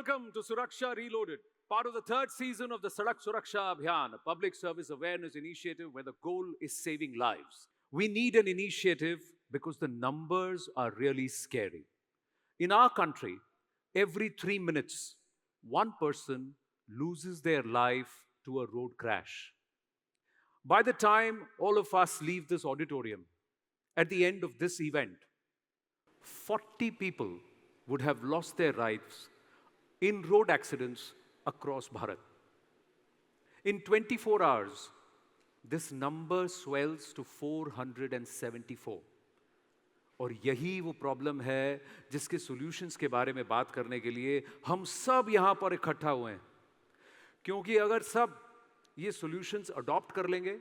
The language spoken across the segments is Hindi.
welcome to Suraksha Reloaded, part of the third season of the Sadak Suraksha Abhiyan, a public service awareness initiative where the goal is saving lives. We need an initiative because the numbers are really scary. In our country, every 3 minutes, one person loses their life to a road crash. By the time all of us leave this auditorium, at the end of this event, 40 people would have lost their lives in road accidents across Bharat. In 24 hours, this number swells to 474. और यही वो प्रॉब्लम है जिसके सॉल्यूशंस के बारे में बात करने के लिए हम सब यहाँ पर इकट्ठा हुए हैं. क्योंकि अगर सब ये सॉल्यूशंस अडॉप्ट कर लेंगे,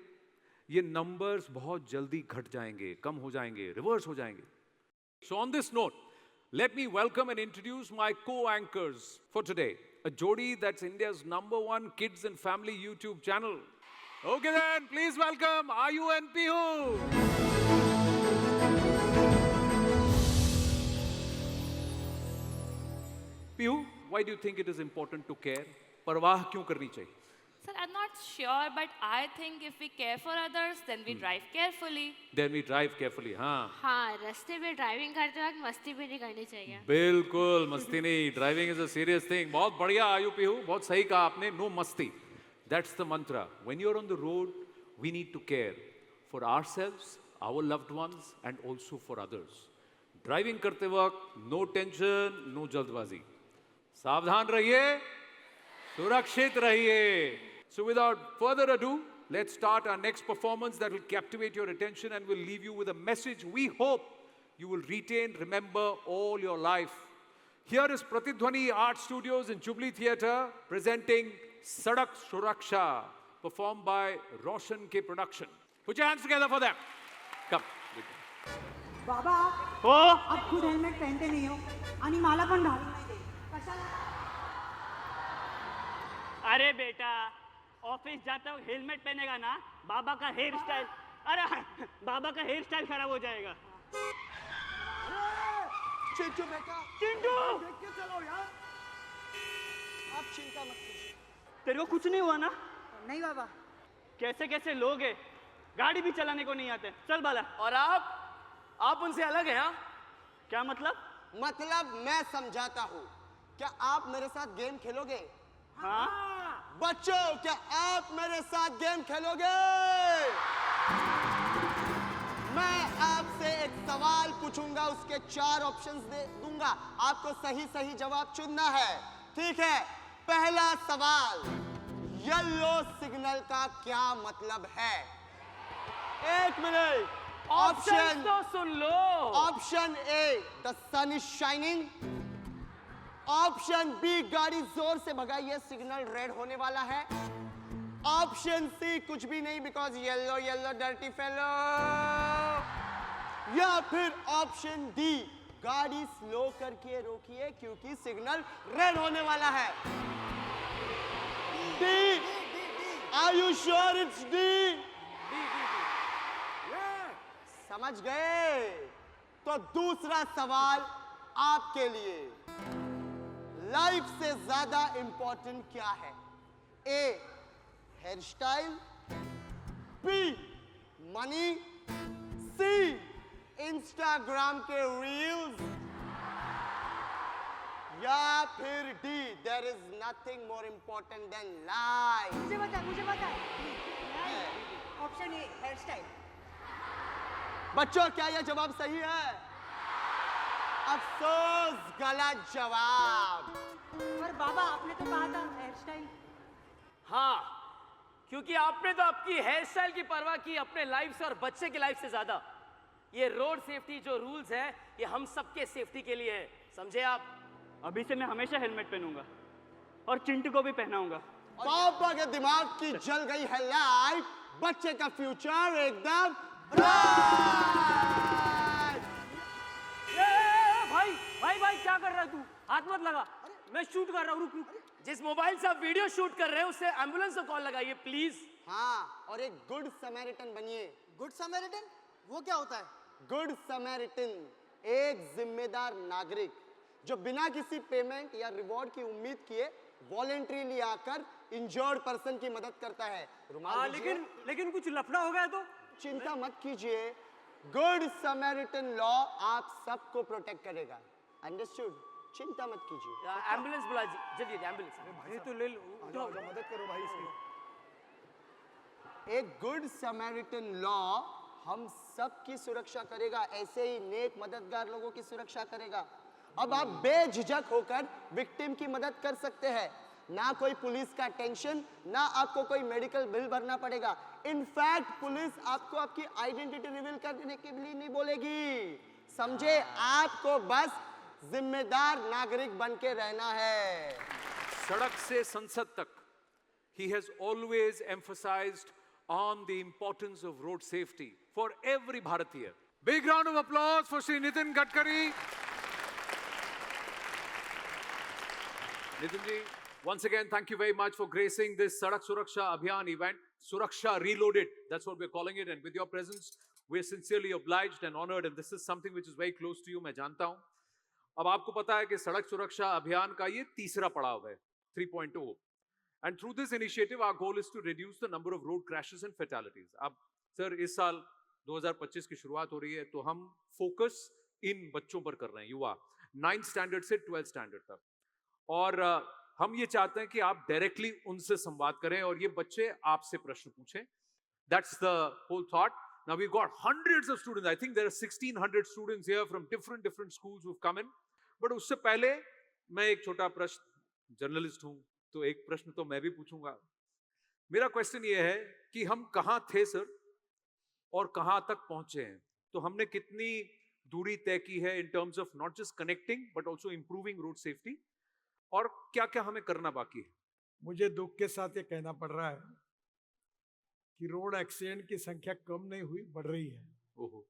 ये नंबर्स बहुत जल्दी घट जाएंगे, कम हो जाएंगे, रिवर्स हो जाएंगे. So on this note, let me welcome and introduce my co-anchors for today. A jodi that's India's #1 kids and family YouTube channel. Okay then, please welcome Ayu and Pihu. Pihu, why do you think it is important to care? परवाह क्यों करनी चाहिए? Sir, I'm not sure, but I think if we care for others, then we drive carefully. Then we drive carefully, हाँ. हाँ, रास्ते में ड्राइविंग करते वक्त मस्ती भी नहीं करनी चाहिए. बिल्कुल मस्ती नहीं. Driving is a serious thing. बहुत बढ़िया आयु पीहू, बहुत सही कहा आपने. No मस्ती. That's the mantra. When you're on the road, we need to care for ourselves, our loved ones, and also for others. Driving करते वक्त no tension, no जल्दबाजी. सावधान रहिए, सुरक्षित रहिए. So without further ado, let's start our next performance that will captivate your attention and will leave you with a message we hope you will retain, remember all your life. Here is Pratidhwani Art Studios in Jubilee Theatre presenting Sadak Suraksha, performed by Roshan K Production. Put your hands together for them. Come. बाबा हो आप खुद हेल्मेट पहनते नहीं हो आणि मला पण घालून नाही देत. कशाला? अरे बेटा ऑफिस जाते हो हेलमेट पहनेगा ना, बाबा का हेयर स्टाइल, अरे बाबा का हेयर स्टाइल खराब हो जाएगा. चिंटू बेटा, चिंटू देख के चलो यार. आप चिंता मत कीजिए. तेरे को कुछ नहीं हुआ ना? नहीं बाबा. कैसे कैसे लोग हैं, गाड़ी भी चलाने को नहीं आते. चल बाला. और आप उनसे अलग हैं. हाँ, क्या मतलब? मतलब मैं समझाता हूँ. क्या आप मेरे साथ गेम खेलोगे? हाँ बच्चों, क्या आप मेरे साथ गेम खेलोगे? मैं आपसे एक सवाल पूछूंगा, उसके 4 ऑप्शंस दे दूंगा. आपको सही सही जवाब चुनना है. ठीक है? पहला सवाल, येलो सिग्नल का क्या मतलब है? 1 मिनट. ऑप्शन तो सुन लो. Option A, the sun is shining. Option B, गाड़ी जोर से भगाइए, सिग्नल रेड होने वाला है. ऑप्शन सी, कुछ भी नहीं, because yellow yellow dirty fellow. या फिर ऑप्शन डी, गाड़ी स्लो करके रोकिए क्योंकि सिग्नल रेड होने वाला है. D. Are you sure it's D? समझ गए? तो दूसरा सवाल आपके लिए. लाइफ से ज्यादा इंपॉर्टेंट क्या है? A, hair style. B, money. C, Instagram के रील्स. या फिर D, there is nothing more important than life. मुझे बता. Option A, hair style. बच्चों, क्या यह जवाब सही है? अफसोस, गलत जवाब. पर बाबा आपने तो कहा था हेयर स्टाइल. हाँ, क्योंकि आपने तो आपकी हेयर स्टाइल की परवाह की अपने लाइफ से और बच्चे की लाइफ से ज्यादा. ये रोड सेफ्टी जो रूल्स है, ये हम सबके सेफ्टी के लिए है. समझे आप? अभी से मैं हमेशा हेलमेट पहनूंगा और चिंटू को भी पहनाऊंगा. पापा के दिमाग की जल गई है लाइट. बच्चे का फ्यूचर एकदम भाई क्या कर रहा है तू? हाथ मत लगा, मैं शूट कर रहा हूँ. रुक. जिस मोबाइल से आप वीडियो शूट कर रहे हैं उससे एम्बुलेंस को कॉल लगाइए प्लीज. हाँ, और एक गुड समैरिटन बनिए. Good Samaritan? वो क्या होता है? गुड समैरिटन एक जिम्मेदार नागरिक जो बिना किसी पेमेंट या रिवॉर्ड की उम्मीद किए वॉलेंटरीली आकर इंजर्ड पर्सन की मदद करता है। रुमाल दीजिए। लेकिन कुछ लफड़ा हो गया तो चिंता मत कीजिए, गुड समैरिटन लॉ आप सबको प्रोटेक्ट करेगा। अंडरस्टूड? चिंता मत कीजिए। एम्बुलेंस बुला जल्दी एम्बुलेंस। ये तो ले लो, मदद करो भाई इसकी। एक गुड समैरिटन लॉ हम सबकी सुरक्षा करेगा, ऐसे ही नेक मददगार लोगों की सुरक्षा करेगा। अब आप बेझिझक होकर विक्टिम की मदद कर सकते हैं, ना कोई पुलिस का टेंशन, ना आपको कोई मेडिकल बिल भरना पड़ेगा। इनफैक्ट पुलिस आपको आपकी आइडेंटिटी रिवील करने के लिए नहीं बोलेगी, समझे? आपको बस जिम्मेदार नागरिक बन के रहना है। सड़क से संसद तक, he has always emphasized on the importance of road safety for every Bharatiya. Big round of applause for Shri Nitin Gadkari. Nitin ji, once again, thank you very much for gracing this Sadak Suraksha Abhiyan event. Suraksha Reloaded, that's what we're calling it. And with your presence, we're sincerely obliged and honored. And this is something which is very close to you, मैं जानता हूं। अब आपको पता है कि सड़क सुरक्षा अभियान का ये तीसरा पड़ाव है, 3.0. And through this initiative, our goal is to reduce the number of road crashes and fatalities. अब सर इस साल 2025 की शुरुआत हो रही है, तो हम फोकस इन बच्चों पर कर रहे हैं, युवा 9th स्टैंडर्ड से 12th स्टैंडर्ड तक। और हम ये चाहते हैं कि आप डायरेक्टली उनसे संवाद करें और ये बच्चे आपसे प्रश्न पूछें। That's the whole thought. Now we've got hundreds of students. I think there are 1600 students here from different schools who've come in. But उससे पहले मैं एक छोटा प्रश्न, जर्नलिस्ट हूं तो एक प्रश्न तो मैं भी पूछूंगा। मेरा क्वेश्चन ये है कि हम कहां थे सर और कहां तक पहुंचे हैं? तो हमने कितनी दूरी तय की है in terms of not just connecting but also improving road safety, और क्या क्या हमें करना बाकी है? मुझे दुख के साथ ये कहना पड़ रहा है कि रोड एक्सीडेंट की संख्या कम नहीं हुई, बढ़ रही है। ओहो।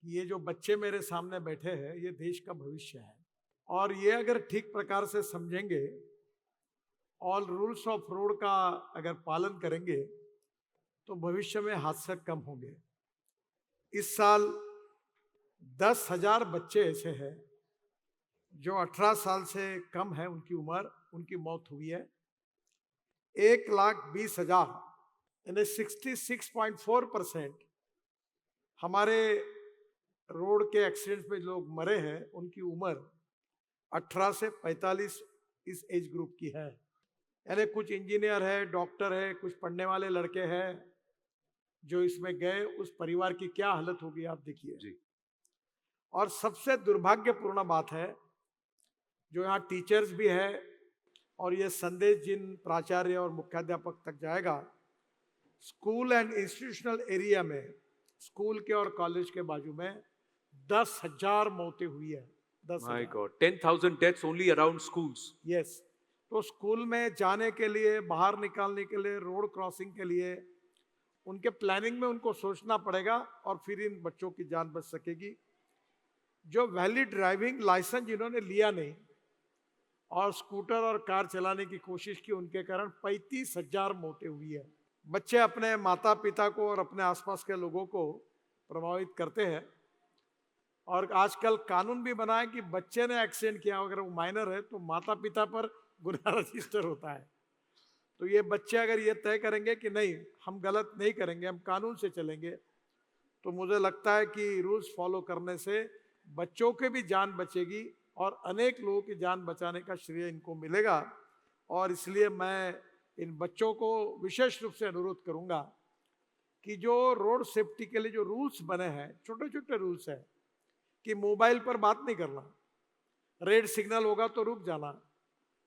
ये जो बच्चे मेरे सामने बैठे हैं, ये देश का भविष्य है, और ये अगर ठीक प्रकार से समझेंगे, ऑल रूल्स ऑफ रोड का अगर पालन करेंगे, तो भविष्य में हादसे कम होंगे। इस साल 10,000 बच्चे ऐसे हैं जो 18 साल से कम है उनकी उम्र, उनकी मौत हुई है। 1,20,000 यानी 66.4% हमारे रोड के एक्सीडेंट में लोग मरे हैं, उनकी उम्र 18 से 45 इस एज ग्रुप की है। यानी कुछ इंजीनियर है, डॉक्टर है, कुछ पढ़ने वाले लड़के हैं जो इसमें गए, उस परिवार की क्या हालत होगी आप देखिए जी। और सबसे दुर्भाग्यपूर्ण बात है, जो यहाँ टीचर्स भी है, और ये संदेश जिन प्राचार्य और मुख्याध्यापक तक जाएगा, स्कूल एंड इंस्टीट्यूशनल एरिया में, स्कूल के और कॉलेज के बाजू में 10,000 मौतें हुई है। 10,000। 10,000 deaths only around schools. Yes. तो स्कूल में जाने के लिए, बाहर निकालने के लिए, रोड क्रॉसिंग के लिए, उनके प्लानिंग में उनको सोचना पड़ेगा, और फिर इन बच्चों की जान बच सकेगी। जो वैलिड ड्राइविंग लाइसेंस जिन्होंने लिया नहीं और स्कूटर और कार चलाने की कोशिश की, उनके कारण 35,000 मौतें हुई है। बच्चे अपने माता पिता को और अपने आसपास के लोगों को प्रभावित करते हैं, और आजकल कानून भी बना है कि बच्चे ने एक्सीडेंट किया, अगर वो माइनर है तो माता पिता पर गुनाह रजिस्टर होता है। तो ये बच्चे अगर ये तय करेंगे कि नहीं, हम गलत नहीं करेंगे, हम कानून से चलेंगे, तो मुझे लगता है कि रूल्स फॉलो करने से बच्चों के भी जान बचेगी और अनेक लोगों की जान बचाने का श्रेय इनको मिलेगा। और इसलिए मैं इन बच्चों को विशेष रूप से अनुरोध करूंगा कि जो रोड सेफ्टी के लिए जो रूल्स बने हैं, छोटे छोटे रूल्स हैं, कि मोबाइल पर बात नहीं करना, रेड सिग्नल होगा तो रुक जाना,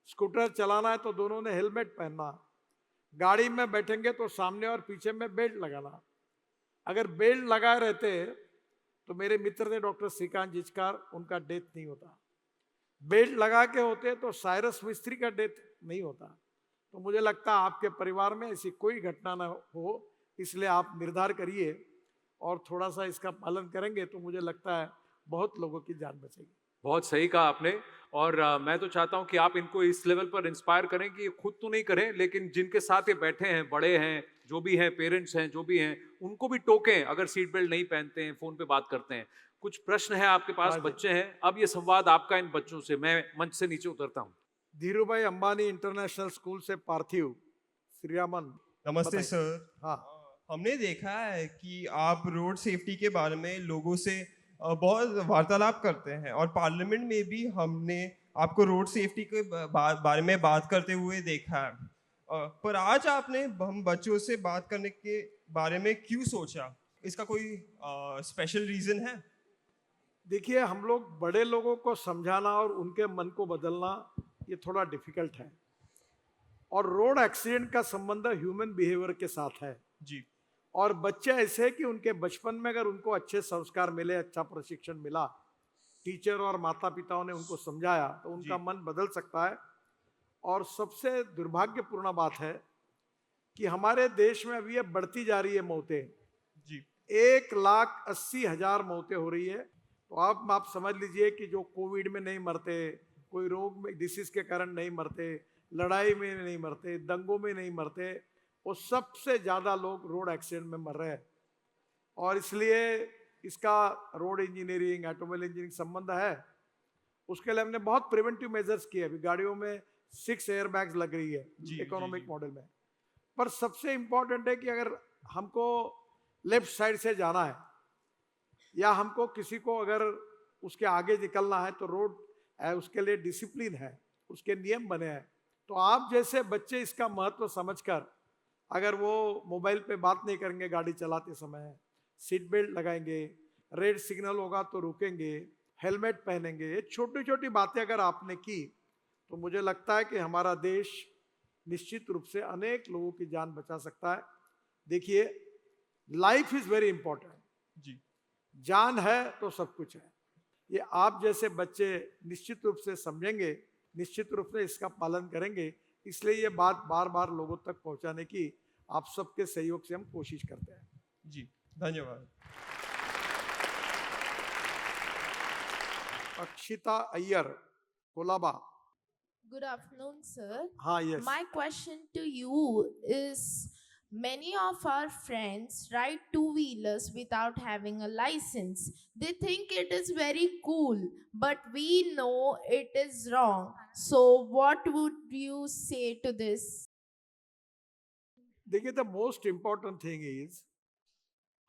स्कूटर चलाना है तो दोनों ने हेलमेट पहनना, गाड़ी में बैठेंगे तो सामने और पीछे में बेल्ट लगाना। अगर बेल्ट लगाए रहते तो मेरे मित्र थे डॉक्टर श्रीकांत जिचकार, उनका डेथ नहीं होता। बेल्ट लगा के होते तो साइरस मिस्त्री का डेथ नहीं होता। तो मुझे लगता है आपके परिवार में ऐसी कोई घटना ना हो, इसलिए आप निर्धार करिए और थोड़ा सा इसका पालन करेंगे तो मुझे लगता है बहुत लोगों की जान बचेगी। बहुत सही कहा आपने, और मैं तो चाहता हूं कि आप इनको इस लेवल पर इंस्पायर करें कि ये खुद तो नहीं करें, लेकिन जिनके साथ ये बैठे हैं, बड़े हैं, जो भी हैं, पेरेंट्स हैं, जो भी हैं, उनको भी टोकें अगर सीट बेल्ट नहीं पहनते हैं, फ़ोन पे बात करते हैं। कुछ प्रश्न है आपके पास, हाँ जी। बच्चे हैं, अब ये संवाद आपका इन बच्चों से। मैं मंच से नीचे उतरता हूँ। धीरूभाई अंबानी इंटरनेशनल स्कूल से पार्थिव श्रीरामन। नमस्ते बताइए। सर। हाँ। हमने देखा है कि आप रोड सेफ्टी के बारे में लोगों से बहुत वार्तालाप करते हैं और पार्लियामेंट में भी हमने आपको रोड सेफ्टी के बारे में बात करते हुए देखा है। पर आज आपने हम बच्चों से बात करने के बारे में क्यों सोचा? इसका कोई स्पेशल रीज़न है? देखिए, हम लोग बड़े लोगों को समझाना और उनके मन को बदलना ये थोड़ा डिफिकल्ट है, और रोड एक्सीडेंट का संबंध ह्यूमन बिहेवियर के साथ है जी। और बच्चे ऐसे हैं कि उनके बचपन में अगर उनको अच्छे संस्कार मिले, अच्छा प्रशिक्षण मिला, टीचर और माता पिताओं ने उनको समझाया, तो उनका जी। मन बदल सकता है। और सबसे दुर्भाग्यपूर्ण बात है कि हमारे देश में अभी ये बढ़ती जा रही है मौतें। जी। 1,80,000 मौतें हो रही है। तो आप समझ लीजिए कि जो कोविड में नहीं मरते, कोई रोग में डिसीज के कारण नहीं मरते, लड़ाई में नहीं मरते, दंगों में नहीं मरते, वो सबसे ज़्यादा लोग रोड एक्सीडेंट में मर रहे हैं। और इसलिए इसका रोड इंजीनियरिंग, ऑटोमोबाइल इंजीनियरिंग संबंध है। उसके लिए हमने बहुत प्रिवेंटिव मेजर्स किए। अभी गाड़ियों में 6 एयर बैग्स लग रही है जी, इकोनॉमिक जी। मॉडल में। पर सबसे इम्पोर्टेंट है कि अगर हमको लेफ्ट साइड से जाना है या हमको किसी को अगर उसके आगे निकलना है, तो रोड उसके लिए डिसिप्लिन है, उसके नियम बने हैं। तो आप जैसे बच्चे इसका महत्व समझकर, अगर वो मोबाइल पे बात नहीं करेंगे गाड़ी चलाते समय, सीट बेल्ट लगाएंगे, रेड सिग्नल होगा तो रुकेंगे, हेलमेट पहनेंगे, ये छोटी छोटी बातें अगर आपने की, तो मुझे लगता है कि हमारा देश निश्चित रूप से अनेक लोगों की जान बचा सकता है। देखिए, लाइफ इज वेरी इंपॉर्टेंट। जी। जान है तो सब कुछ है। ये आप जैसे बच्चे निश्चित रूप से समझेंगे, निश्चित रूप से इसका पालन करेंगे। इसलिए ये बात बार बार लोगों तक पहुंचाने की आप सबके सहयोग से हम कोशिश करते हैं। जी, धन्यवाद। Akshita Iyer, Colaba. Good afternoon, sir. हाँ, yes. My question to you is, many of our friends ride two-wheelers without having a license. They think it is very cool, but we know it is wrong. So what would you say to this? देखिए, the most important thing is,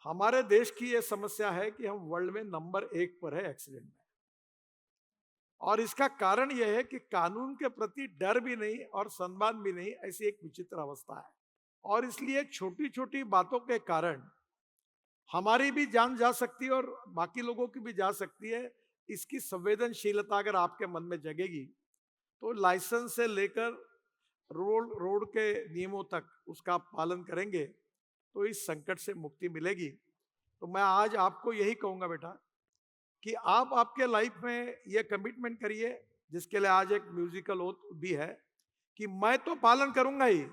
हमारे देश की ये समस्या है कि हम वर्ल्ड में नंबर 1 पर है एक्सीडेंट में। और इसका कारण यह है कि कानून के प्रति डर भी नहीं और सम्मान भी नहीं, ऐसी एक विचित्र अवस्था है। और इसलिए छोटी छोटी बातों के कारण हमारी भी जान जा सकती है और बाकी लोगों की भी जा सकती है। इसकी संवेदनशीलता अगर आपके मन में जगेगी, तो लाइसेंस से लेकर रोड के नियमों तक उसका पालन करेंगे, तो इस संकट से मुक्ति मिलेगी। तो मैं आज आपको यही कहूंगा बेटा, कि आप आपके लाइफ में ये कमिटमेंट करिए, जिसके लिए आज एक म्यूजिकल ओथ भी है, कि मैं तो पालन करूंगा ही,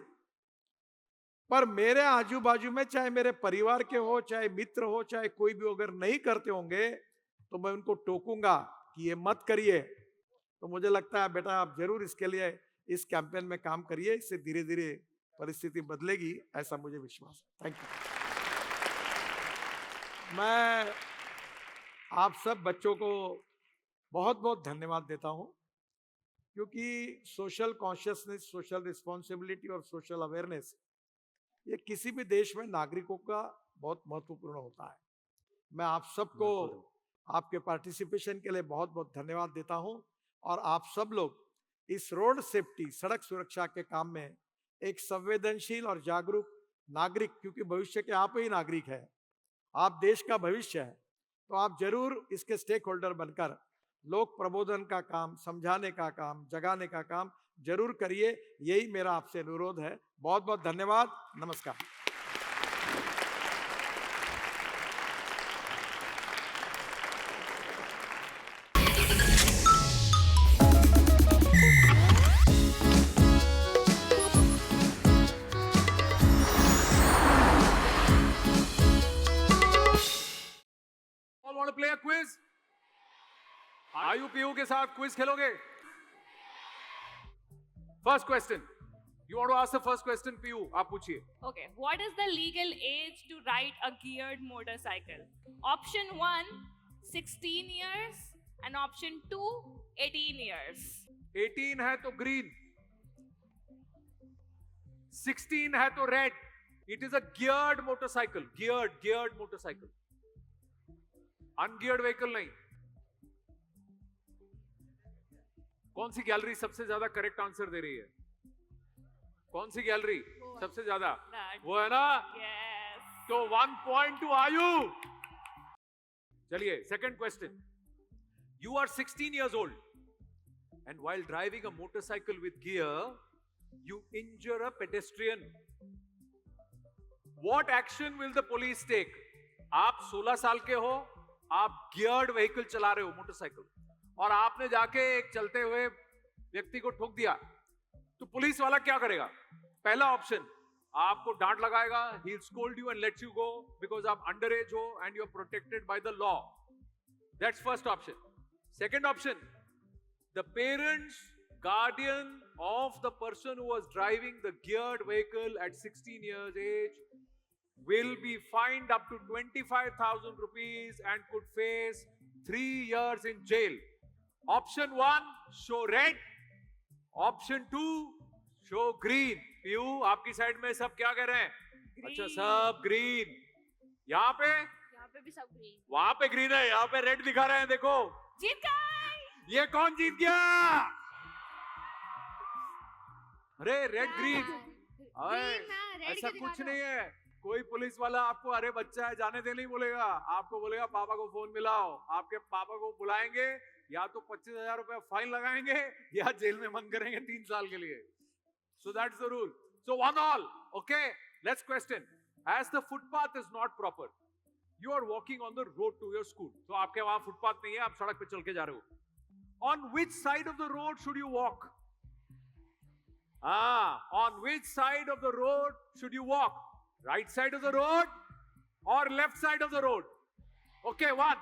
पर मेरे आजू बाजू में चाहे मेरे परिवार के हो, चाहे मित्र हो, चाहे कोई भी अगर नहीं करते होंगे, तो मैं उनको टोकूंगा कि ये मत करिए। तो मुझे लगता है बेटा, आप जरूर इसके लिए इस कैंपेन में काम करिए। इससे धीरे धीरे परिस्थिति बदलेगी, ऐसा मुझे विश्वास है। Thank you. मैं आप सब बच्चों को बहुत बहुत धन्यवाद देता हूं, क्योंकि सोशल कॉन्शियसनेस, सोशल रिस्पॉन्सिबिलिटी और सोशल अवेयरनेस, ये किसी भी देश में नागरिकों का बहुत महत्वपूर्ण होता है। मैं आप सबको आपके पार्टिसिपेशन के लिए बहुत बहुत धन्यवाद देता हूं। और आप सब लोग इस रोड सेफ्टी, सड़क सुरक्षा के काम में एक संवेदनशील और जागरूक नागरिक, क्योंकि भविष्य के आप ही नागरिक हैं, आप देश का भविष्य है, तो आप जरूर इसके स्टेक होल्डर बनकर लोक प्रबोधन का काम, समझाने का काम, जगाने का काम जरूर करिए। यही मेरा आपसे अनुरोध है। बहुत बहुत धन्यवाद। नमस्कार। All want to play a quiz? आयु पीयू के साथ क्विज खेलोगे? First question. You want to ask the first question, Piyu? आप पूछिए. Okay, what is the legal age to ride a geared motorcycle? Option 1, 16 years, and option 2, 18 years. 18 है तो ग्रीन, 16 है तो red. It is a geared motorcycle. Geared motorcycle. Ungeared vehicle नहीं. कौन सी गैलरी सबसे ज्यादा करेक्ट आंसर दे रही है? कौन सी गैलरी सबसे ज्यादा? वो है ना? Yes. तो 1 point to आयु. चलिए, second question. You are 16 years old, and while driving a motorcycle with gear, you injure a pedestrian. What action will the police take? आप 16 साल के हो, आप गियर्ड व्हीकल चला रहे हो, मोटरसाइकिल, और आपने जाके एक चलते हुए व्यक्ति को ठोक दिया, तो पुलिस वाला क्या करेगा? पहला ऑप्शन, आपको डांट लगाएगा, he'll scold you and let you go because आप अंडर एज हो and you're protected by the law. That's first option. Second option, the parents, guardian of the person who was driving the geared vehicle at 16 years age will be fined up to 25,000 rupees and could face 3 years in jail. Option 1, show red. Option 2, show green. PU, आपकी साइड में सब क्या कह रहे हैं? अच्छा, सब ग्रीन. यहाँ पे भी सब ग्रीन. वहां पे ग्रीन है, यहाँ पे रेड दिखा रहे हैं. देखो, जीत गए. ये कौन जीत गया? अरे रेड ग्रीन. ऐसा कुछ नहीं है. कोई पुलिस वाला आपको अरे बच्चा है जाने दे नहीं बोलेगा. आपको बोलेगा पापा को फोन मिलाओ. आपके पापा को बुलाएंगे, या तो 25,000 रुपए फाइन लगाएंगे या जेल में बंद करेंगे 3 साल के लिए. So that's the rule. So 1-1. Okay, let's question. As the footpath is not proper, you are walking on the road to your school. So आपके वहां फुटपाथ नहीं है, आप सड़क पे चल के जा रहे हो. On which side of the road should you walk? On which side of the road should you walk? Right side of the road or left side of the road? Okay, 1.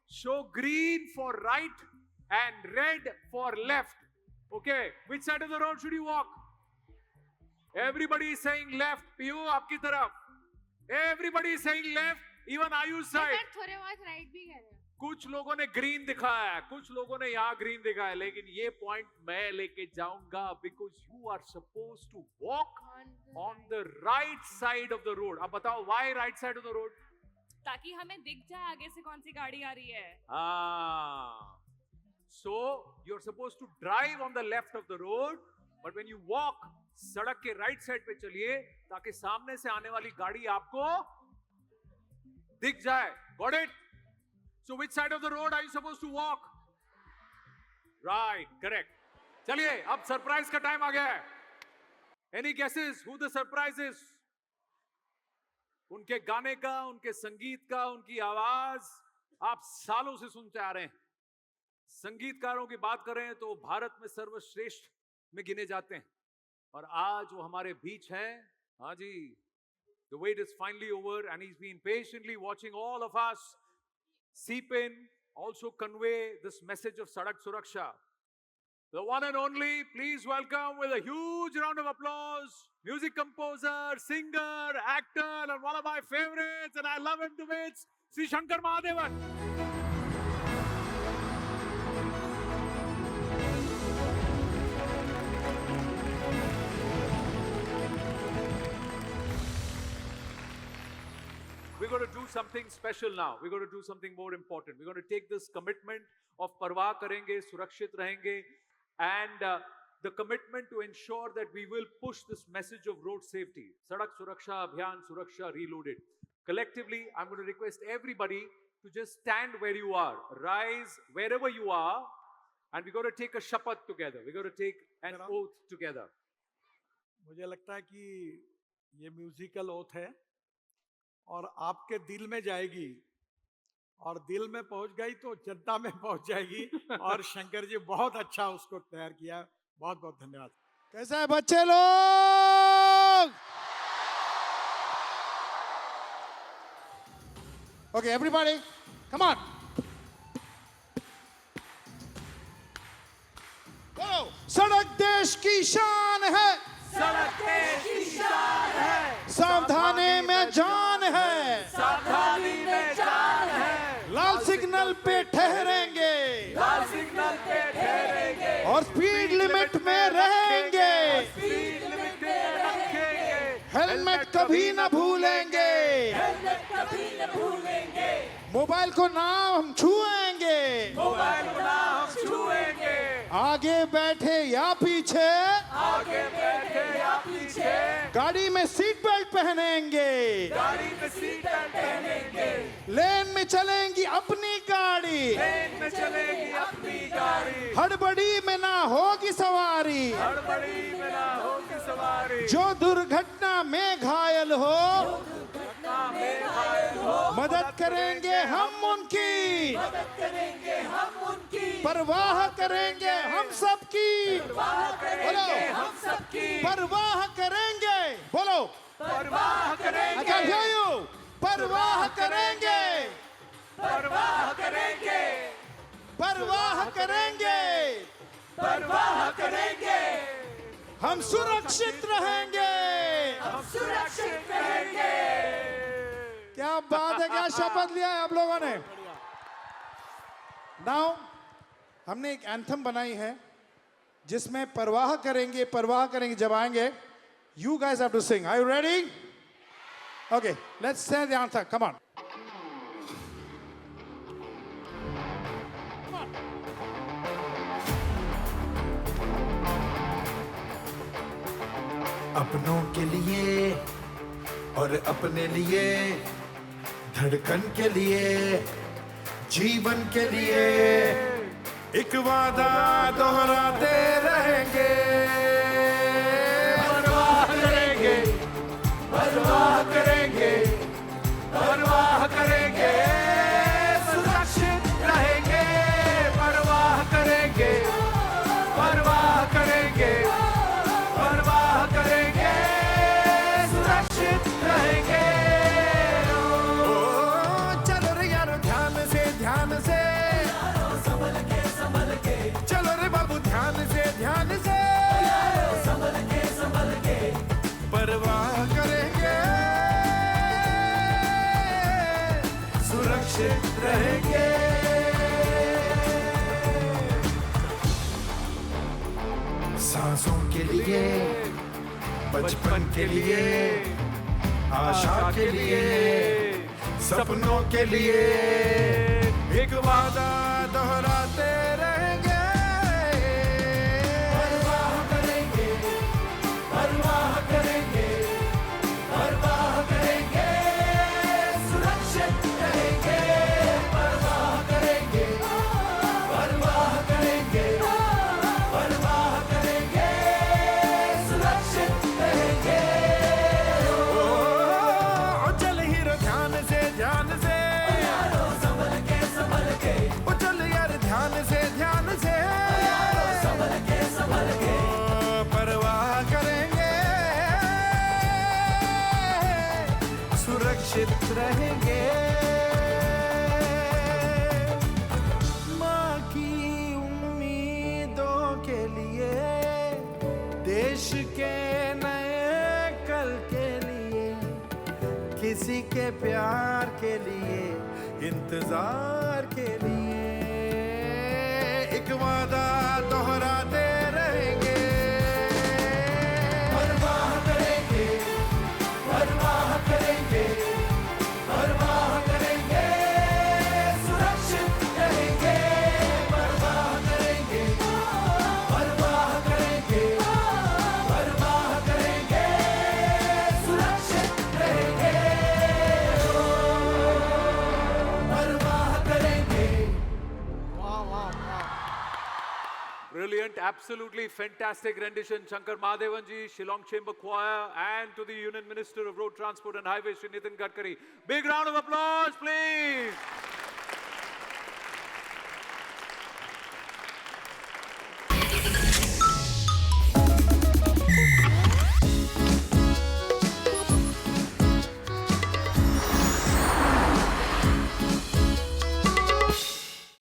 Show green for right and red for left. Okay, which side of the road should you walk? Everybody is saying left. Piyu, आपकी तरफ. Everybody is saying left. Even Ayu's side. थोड़े बहुत राइट भी कह रहे हैं. कुछ लोगों ने ग्रीन दिखाया है, कुछ लोगों ने यहाँ ग्रीन दिखाया है, लेकिन ये पॉइंट मैं लेके जाऊंगा because you are supposed to walk on the right side of the road. अब बताओ why right side of the road? ताकि हमें दिख जाए आगे से कौन सी गाड़ी आ रही है. So you're supposed to drive on the left of the road, but when you walk, सड़क के right side पे चलिए ताकि सामने से आने वाली गाड़ी आपको दिख जाए. Got it? So which side of the road are you supposed to walk? Right, correct. चलिए, अब सरप्राइज का टाइम आ गया है. Any guesses who the surprise is? उनके गाने का, उनके संगीत का, उनकी आवाज आप सालों से सुनते आ रहे हैं. संगीतकारों की बात करें तो भारत में सर्वश्रेष्ठ में गिने जाते हैं, और आज वो हमारे बीच हैं. हाँ जी, the wait is finally over and he's been patiently watching all of us seep in, also convey this message of Sadak Suraksha. The one and only, please welcome with a huge round of applause, music composer, singer, actor, and one of my favorites, and I love him to bits, Sri Shankar Mahadevan. We're going to do something special now. We're going to do something more important. We're going to take this commitment of parwaa karenge, surakshit rahenge, and the commitment to ensure that we will push this message of road safety. Sadak Suraksha Abhiyan, Suraksha Reloaded. Collectively, I'm going to request everybody to just stand where you are. Rise wherever you are. And we're going to take a shapath together. We're going to take an oath together. मुझे लगता है कि ये म्यूजिकल ओथ है और आपके दिल में जाएगी, और दिल में पहुंच गई तो जनता में पहुंच जाएगी. और शंकर जी बहुत अच्छा उसको तैयार किया. बहुत बहुत धन्यवाद. कैसा है बच्चे लोग? Okay, everybody, come on. Whoa. सड़क देश की शान है, सड़क देश की शान है, सावधानी में जान है, सावधानी में जान है. लाल सिग्नल सिग्नल पे ठहरेंगे, लाल सिग्नल पे ठहरेंगे, और स्पीड लिमिट में रहेंगे, स्पीड लिमिट में रखेंगे, हेलमेट कभी न भूलेंगे, मोबाइल को ना हम छुएंगे, मोबाइल को ना हम छुएंगे, आगे बैठे या पीछे, आगे बैठे या पीछे, गाड़ी में सीट बेल्ट पहनेंगे, गाड़ी में सीट बेल्ट पहनेंगे, लेन में चलेंगी अपनी गाड़ी, ट्रेन में चलेगी अपनी गाड़ी, हड़बड़ी में ना होगी सवारी, हड़बड़ी में ना होगी सवारी, जो दुर्घटना में घायल हो मदद करेंगे हम उनकी, परवाह करेंगे हम सबकी, बोलो परवाह करेंगे, बोलो परवाह करेंगे, I can hear you, परवाह करेंगे, परवाह करेंगे, परवाह करेंगे, परवाह करेंगे, हम सुरक्षित रहेंगे, हम सुरक्षित रहेंगे। क्या बात है, क्या शपथ लिया है आप लोगों ने। नाउ हमने एक एंथम बनाई है जिसमें परवाह करेंगे जब आएंगे, you guys have to sing. Are you ready? Okay, let's say the anthem, come on. अपनों के लिए और अपने लिए, धड़कन के लिए, जीवन के लिए, एक वादा दोहराते रहेंगे, परवाह करेंगे, परवाह करेंगे, परवाह करेंगे, सुरक्षित रहेंगे, परवाह करेंगे, परवाह करेंगे, परवाह करेंगे, सुरक्षित रहेंगे। चलो रे यारो ध्यान से चलो रे बाबू ध्यान से परवाह करेंगे, सुरक्षित रहेंगे। सांसों के लिए, बचपन के लिए, आशा के लिए, सपनों के लिए, एक वादा दोहराते रहेंगे, परवाह करेंगे, परवाह करेंगे, परवाह करेंगे, सुरक्षित रहेंगे, परवाह करेंगे, परवाह करेंगे, परवाह करेंगे, सुरक्षित रहेंगे। ओ चल हीरो ध्यान से ओ चल यार ध्यान से ओ, परवाह करेंगे, सुरक्षित रहेंगे। माँ की उम्मीदों के लिए, देश के नए कल के लिए, किसी के प्यार के लिए, इंतजार के लिए, एक वादा दोहराते रहेंगे, परवाह करेंगे, परवाह करेंगे, परवाह करेंगे, सुरक्षित रहेंगे, परवाह करेंगे, परवाह करेंगे, परवाह करेंगे, सुरक्षित रहेंगे, परवाह करेंगे। Brilliant, absolutely fantastic rendition, Shankar Mahadevan ji, Shillong Chamber Choir, and to the Union Minister of Road Transport and Highways, Shri Nitin Gadkari. Big round of applause, please.